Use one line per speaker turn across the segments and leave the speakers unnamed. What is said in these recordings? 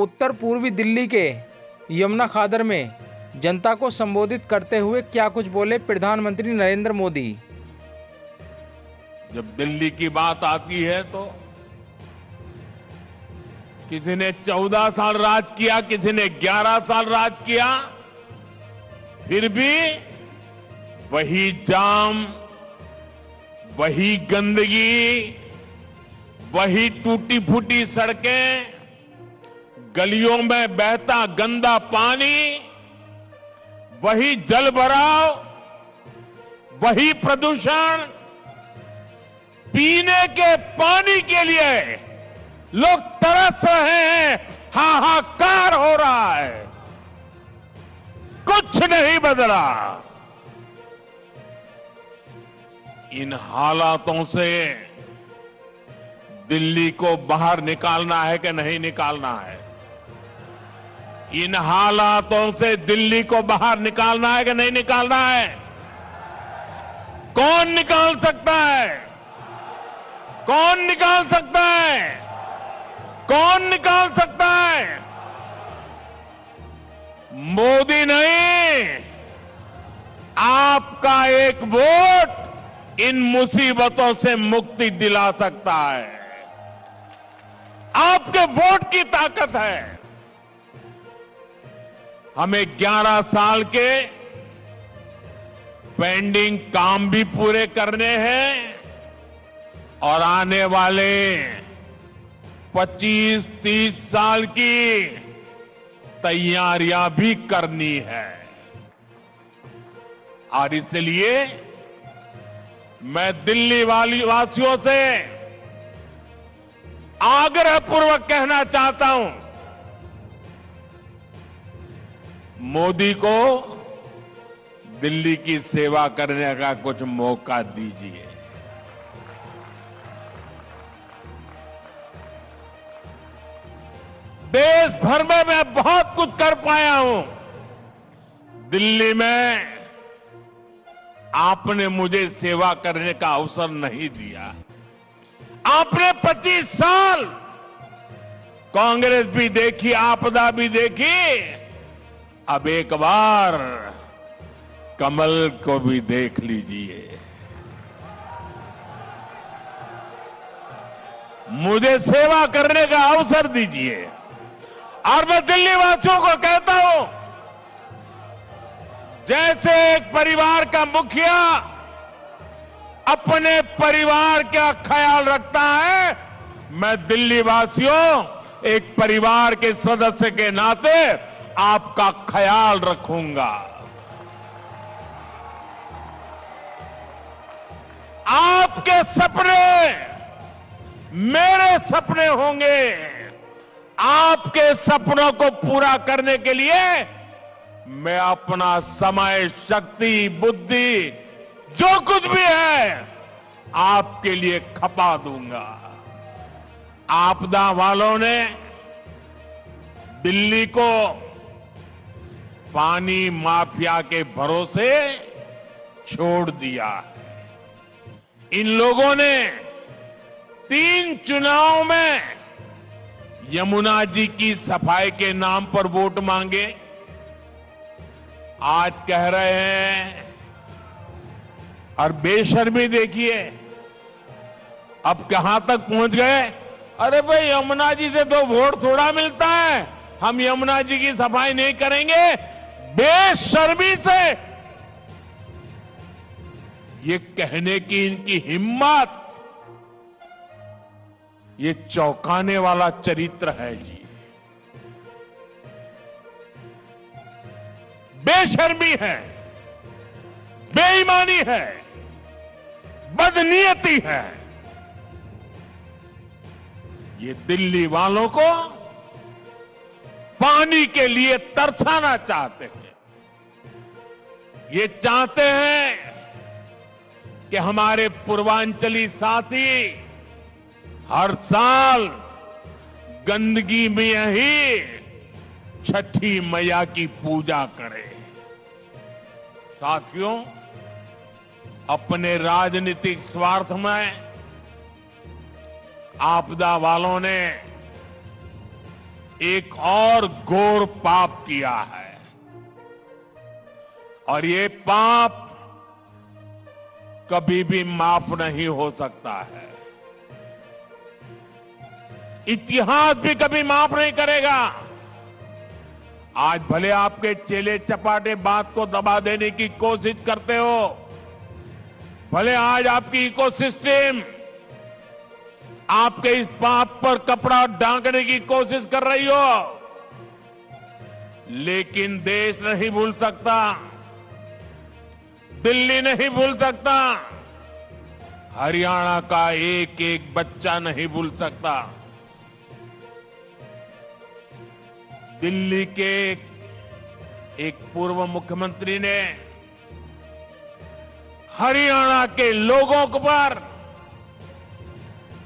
उत्तर पूर्वी दिल्ली के यमुना खादर में जनता को संबोधित करते हुए क्या कुछ बोले प्रधानमंत्री नरेंद्र मोदी।
जब दिल्ली की बात आती है तो किसी ने 14 साल राज किया, किसी ने 11 साल राज किया, फिर भी वही जाम, वही गंदगी, वही टूटी फूटी सड़कें, गलियों में बहता गंदा पानी, वही जल भराव, वही प्रदूषण। पीने के पानी के लिए लोग तरस रहे हैं, हाहाकार हो रहा है, कुछ नहीं बदला। इन हालातों से दिल्ली को बाहर निकालना है कि नहीं निकालना है? इन हालातों से दिल्ली को बाहर निकालना है कि नहीं निकालना है? कौन निकाल सकता है? कौन निकाल सकता है? कौन निकाल सकता है? मोदी नहीं, आपका एक वोट इन मुसीबतों से मुक्ति दिला सकता है। आपके वोट की ताकत है। हमें 11 साल के पेंडिंग काम भी पूरे करने हैं और आने वाले 25-30 साल की तैयारियां भी करनी है। और इसलिए मैं दिल्ली वासियों से आग्रहपूर्वक कहना चाहता हूं, मोदी को दिल्ली की सेवा करने का कुछ मौका दीजिए। देश भर में मैं बहुत कुछ कर पाया हूं, दिल्ली में आपने मुझे सेवा करने का अवसर नहीं दिया। आपने 25 साल कांग्रेस भी देखी, आपदा भी देखी, अब एक बार कमल को भी देख लीजिए। मुझे सेवा करने का अवसर दीजिए। और मैं दिल्ली वासियों को कहता हूं, जैसे एक परिवार का मुखिया अपने परिवार का ख्याल रखता है, मैं दिल्ली वासियों एक परिवार के सदस्य के नाते आपका ख्याल रखूंगा। आपके सपने मेरे सपने होंगे। आपके सपनों को पूरा करने के लिए मैं अपना समय, शक्ति, बुद्धि, जो कुछ भी है आपके लिए खपा दूंगा। आपदा वालों ने दिल्ली को पानी माफिया के भरोसे छोड़ दिया है। इन लोगों ने 3 चुनाव में यमुना जी की सफाई के नाम पर वोट मांगे। आज कह रहे हैं, और बेशर्मी देखिए अब कहां तक पहुंच गए। अरे भाई, यमुना जी से तो वोट थोड़ा मिलता है, हम यमुना जी की सफाई नहीं करेंगे। बेशर्मी से ये कहने की इनकी हिम्मत, ये चौंकाने वाला चरित्र है जी। बेशर्मी है, बेईमानी है, बदनीयती है। ये दिल्ली वालों को पानी के लिए तरसाना चाहते हैं। ये चाहते हैं कि हमारे पूर्वांचली साथी हर साल गंदगी में ही छठी मैया की पूजा करें। साथियों, अपने राजनीतिक स्वार्थ में आपदा वालों ने एक और घोर पाप किया है और ये पाप कभी भी माफ नहीं हो सकता है। इतिहास भी कभी माफ नहीं करेगा। आज भले आपके चेले चपाटे बात को दबा देने की कोशिश करते हो, भले आज आपकी इकोसिस्टम आपके इस पाप पर कपड़ा ढांकने की कोशिश कर रही हो, लेकिन देश नहीं भूल सकता, दिल्ली नहीं भूल सकता, हरियाणा का एक एक बच्चा नहीं भूल सकता। दिल्ली के एक पूर्व मुख्यमंत्री ने हरियाणा के लोगों पर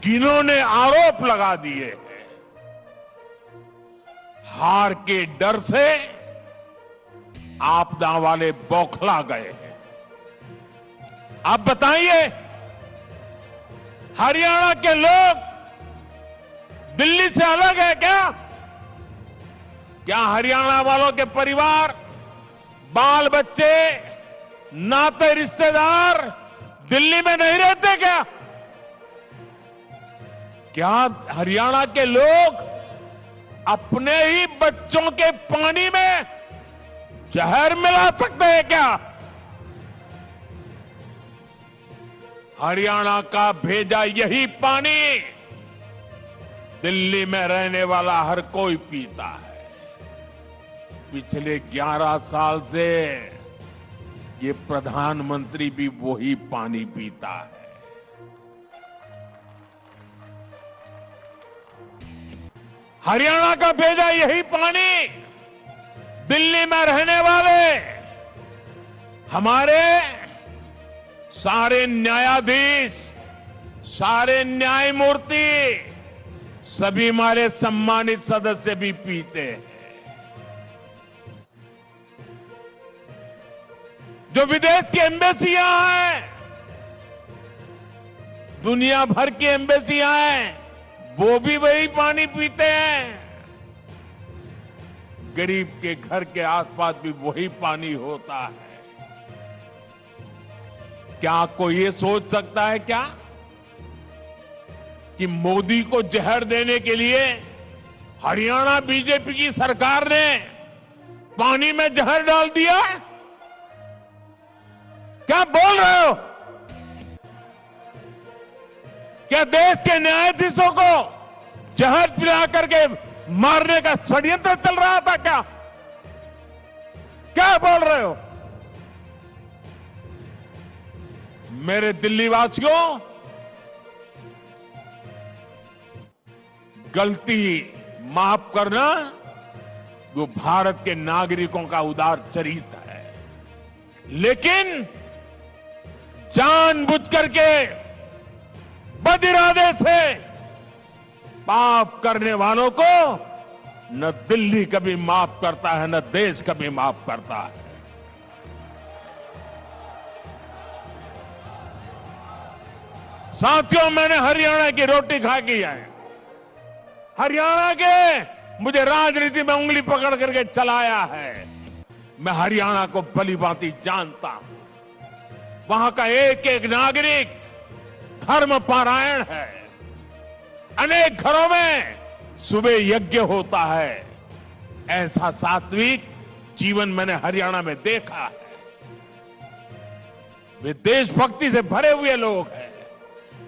घिनौने आरोप लगा दिए हैं। हार के डर से आपदा वाले बौखला गए हैं। आप बताइए, हरियाणा के लोग दिल्ली से अलग है क्या? क्या हरियाणा वालों के परिवार, बाल बच्चे, नाते रिश्तेदार दिल्ली में नहीं रहते क्या? क्या हरियाणा के लोग अपने ही बच्चों के पानी में जहर मिला सकते हैं क्या? हरियाणा का भेजा यही पानी दिल्ली में रहने वाला हर कोई पीता है। पिछले 11 साल से ये प्रधानमंत्री भी वही पानी पीता है। हरियाणा का भेजा यही पानी दिल्ली में रहने वाले हमारे सारे न्यायाधीश, सारे न्यायमूर्ति, सभी हमारे सम्मानित सदस्य भी पीते हैं। जो विदेश की एम्बेसियां हैं, दुनिया भर की एम्बेसियां हैं, वो भी वही पानी पीते हैं। गरीब के घर के आसपास भी वही पानी होता है। क्या कोई ये सोच सकता है क्या कि मोदी को जहर देने के लिए हरियाणा बीजेपी की सरकार ने पानी में जहर डाल दिया? क्या बोल रहे हो? क्या देश के न्यायाधीशों को जहर पिला करके मारने का षड्यंत्र चल रहा था क्या? क्या बोल रहे हो? मेरे दिल्ली वासियों, गलती माफ करना वो भारत के नागरिकों का उदार चरित्र है, लेकिन जानबूझ करके बदिरादे से पाप करने वालों को न दिल्ली कभी माफ करता है, न देश कभी माफ करता है। साथियों, मैंने हरियाणा की रोटी खा की है। हरियाणा के मुझे राजनीति में उंगली पकड़ करके चलाया है। मैं हरियाणा को भली भांति जानता हूं। वहां का एक एक नागरिक धर्म पारायण है। अनेक घरों में सुबह यज्ञ होता है। ऐसा सात्विक जीवन मैंने हरियाणा में देखा है। वे देशभक्ति से भरे हुए लोग हैं।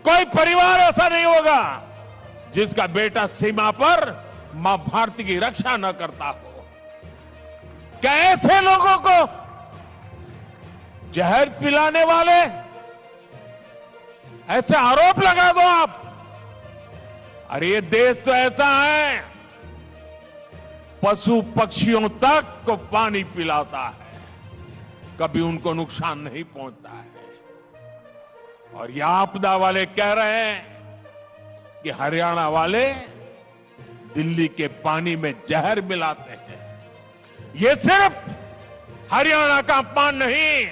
कोई परिवार ऐसा नहीं होगा जिसका बेटा सीमा पर मां भारती की रक्षा न करता हो। क्या ऐसे लोगों को जहर पिलाने वाले ऐसे आरोप लगा दो आप? अरे ये देश तो ऐसा है, पशु पक्षियों तक को पानी पिलाता है, कभी उनको नुकसान नहीं पहुंचता है। और ये आपदा वाले कह रहे हैं कि हरियाणा वाले दिल्ली के पानी में जहर मिलाते हैं। ये सिर्फ हरियाणा का अपमान नहीं,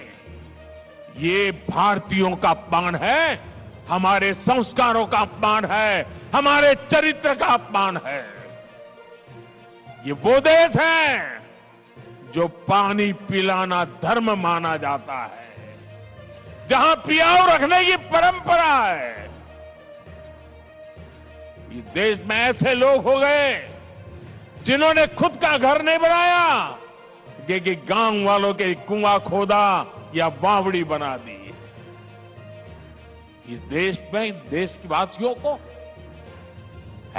ये भारतीयों का अपमान है, हमारे संस्कारों का अपमान है, हमारे चरित्र का अपमान है। ये वो देश है जो पानी पिलाना धर्म माना जाता है, जहां पियाऊ रखने की परंपरा है। इस देश में ऐसे लोग हो गए जिन्होंने खुद का घर नहीं बनाया, कि गांव वालों के कुआं खोदा या वावड़ी बना दी। इस देश में देश के वासियों को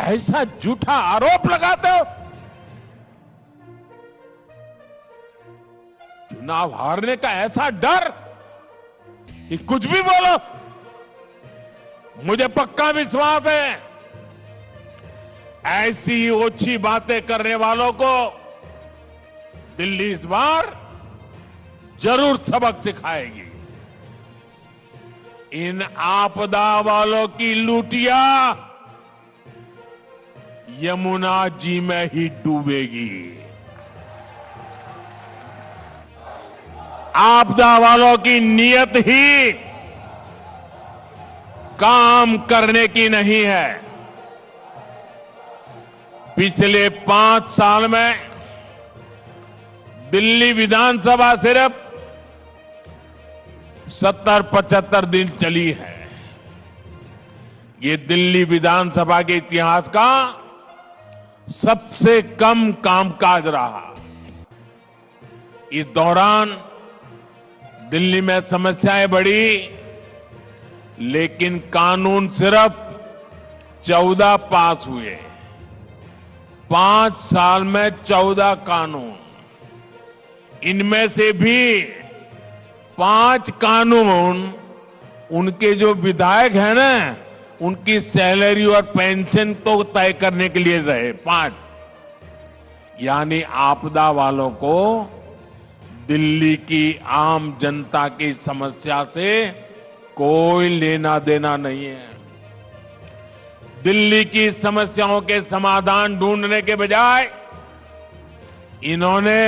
ऐसा झूठा आरोप लगाते हो। चुनाव हारने का ऐसा डर कि कुछ भी बोलो। मुझे पक्का विश्वास है ऐसी ओछी बातें करने वालों को दिल्ली इस बार जरूर सबक सिखाएगी। इन आपदा वालों की लूटिया यमुना जी में ही डूबेगी। आपदा वालों की नीयत ही काम करने की नहीं है। पिछले 5 साल में दिल्ली विधानसभा सिर्फ 70-75 दिन चली है। ये दिल्ली विधानसभा के इतिहास का सबसे कम कामकाज रहा। इस दौरान दिल्ली में समस्याएं बढ़ी, लेकिन कानून सिर्फ 14 पास हुए। 5 साल में 14 कानून, इनमें से भी 5 कानून उनके जो विधायक हैं ना, उनकी सैलरी और पेंशन तो तय करने के लिए रहे। 5 यानी आपदा वालों को दिल्ली की आम जनता की समस्या से कोई लेना देना नहीं है। दिल्ली की समस्याओं के समाधान ढूंढने के बजाय इन्होंने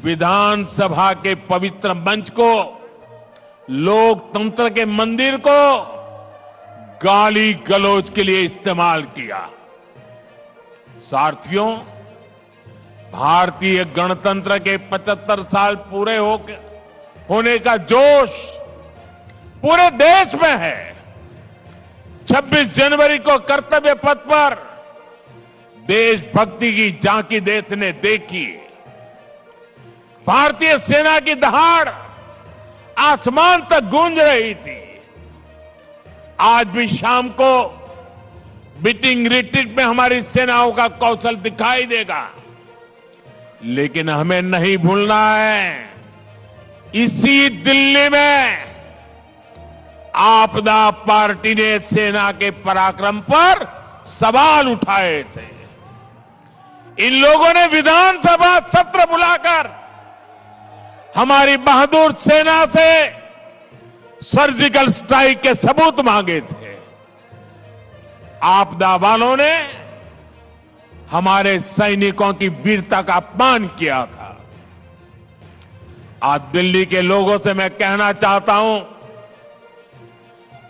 विधानसभा के पवित्र मंच को, लोकतंत्र के मंदिर को गाली गलौज के लिए इस्तेमाल किया। साथियों, भारतीय गणतंत्र के 75 साल पूरे होने का जोश पूरे देश में है। 26 जनवरी को कर्तव्य पथ पर देशभक्ति की झांकी देश ने देखी। भारतीय सेना की दहाड़ आसमान तक गूंज रही थी। आज भी शाम को बीटिंग रिट्रीट में हमारी सेनाओं का कौशल दिखाई देगा, लेकिन हमें नहीं भूलना है, इसी दिल्ली में आपदा पार्टी ने सेना के पराक्रम पर सवाल उठाए थे। इन लोगों ने विधानसभा सत्र बुलाकर हमारी बहादुर सेना से सर्जिकल स्ट्राइक के सबूत मांगे थे। आपदा वालों ने हमारे सैनिकों की वीरता का अपमान किया था। आज दिल्ली के लोगों से मैं कहना चाहता हूं,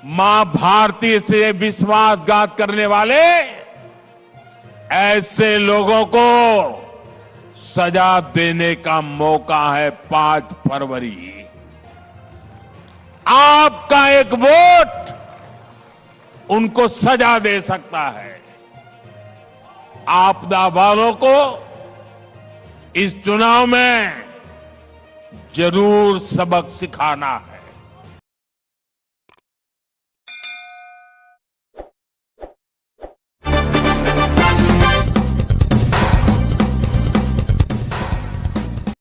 मां भारती से विश्वासघात करने वाले ऐसे लोगों को सजा देने का मौका है 5 फरवरी। आपका एक वोट उनको सजा दे सकता है। आपदा वालों को इस चुनाव में जरूर सबक सिखाना है।